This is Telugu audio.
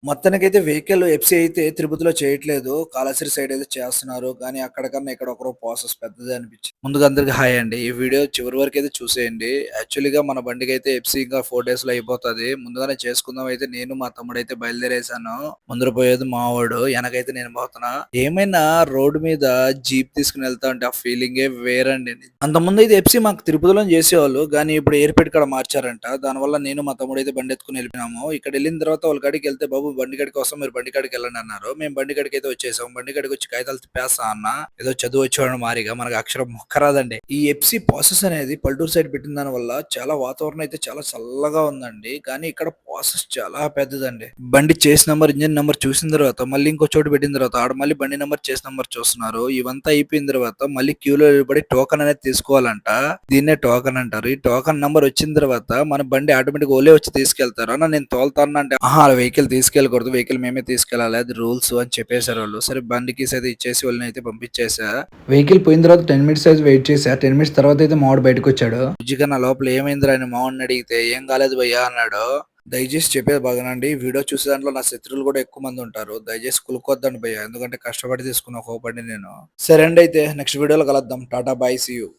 మొత్తానికైతే వెహికల్ ఎఫ్‌సీ అయితే తిరుపతిలో చేయట్లేదు. కాళహస్త్రి సైడ్ అయితే చేస్తున్నారు. కానీ అక్కడికన్నా ఇక్కడ ఒక ప్రాసెస్ పెద్దదే అనిపించింది. ముందుగా అందరికి హాయ్ అండి. ఈ వీడియో చివరి వరకైతే చూసేయండి. యాక్చువల్‌గా మన బండికైతే ఎఫ్‌సీ ఇంకా 4 డేస్‌లో అయిపోతది. ముందుగానే చేసుకుందాం అయితే నేను మా తమ్ముడైతే బయలుదేరేసాను. ముందర పోయేది మావోడు. ఎనకైతే నేను పోతున్నా. ఏమైనా రోడ్డు మీద జీప్ తీసుకొని వెళ్తా ఉంటే ఆ ఫీలింగే వేరండి. అంతకుముందైతే ఎఫ్‌సీ మాకు తిరుపతిలోనే చేసేవాళ్ళు. కానీ ఇప్పుడు ఎయిర్‌పోర్ట్ కాడ మార్చారంట. దానివల్ల నేను మా తమ్ముడైతే బండెత్తుకొని వెళ్ళిపోయినాము. ఇక్కడెళ్ళిన తర్వాత వాళ్ళ కాడికెళ్తే బాబు బండి కాడికి వస్తాం మీరు బండి కాడికి వెళ్ళండి అన్నారు. మేము బండి కాడికైతే వచ్చేసాం. బండి కాడికి వచ్చి కాగితాలు తిప్పేస్తా అన్నా. ఏదో చదువు వచ్చేవాడు మారిగా మనకు అక్షరం ముక్క రాదండి. ఈ ఎఫ్‌సీ ప్రాసెస్ అనేది పల్లెటూరు సైడ్ పెట్టిన దాని వల్ల చాలా వాతావరణం అయితే చాలా చల్లగా ఉందండి. కానీ ఇక్కడ ప్రాసెస్ చాలా పెద్దదండి. బండి చేసి నంబర్, ఇంజిన్ నంబర్ చూసిన తర్వాత మళ్ళీ ఇంకో చోటు పెట్టిన తర్వాత ఆడ మళ్ళీ బండి నంబర్, చేసి నంబర్ చూస్తున్నారు. ఇవంతా అయిపోయిన తర్వాత మళ్ళీ క్యూలో నిలబడి టోకెన్ అనేది తీసుకోవాలంట. దీన్నే టోకెన్ అంటారు. ఈ టోకెన్ నంబర్ వచ్చిన తర్వాత మన బండి ఆటోమేటిక్‌గా ఓలే వచ్చి తీసుకెళ్తారు. అన్న నేను తోలుతాను అంటే, "ఆహా! అలా వెహికల్ తీసుకెళ్ళకూడదు. వెహికల్ మేమే తీసుకెళ్ళాలి. అది రూల్స్" అని చెప్పేసారు వాళ్ళు. సరే బండి కీస్ అయితే ఇచ్చేసి వాళ్ళనైతే పంపించేసా. వెహికల్ పోయిన తర్వాత 10 మినిట్స్ అయితే వెయిట్ చేశా. 10 మినిట్స్ తర్వాత అయితే మావాడు బయటకొచ్చాడు. "బుజ్జిగా నా లోపల ఏమైందిరా" అని మావాడిని అడిగితే, "ఏం కాలేదు భయ్యా" అన్నాడు. దయచేసి చెప్పేది బాగానండి. వీడియో చూసే దాంట్లో నా శత్రువులు కూడా ఎక్కువ మంది ఉంటారు. దయచేసి కులుక్కోవద్దండి భయ్యా. ఎందుకంటే కష్టపడి తీసుకున్న ఒక బండి నేను. సరే అండి అయితే నెక్స్ట్ వీడియోలో కలుద్దాం. టాటా బాయ్. See you.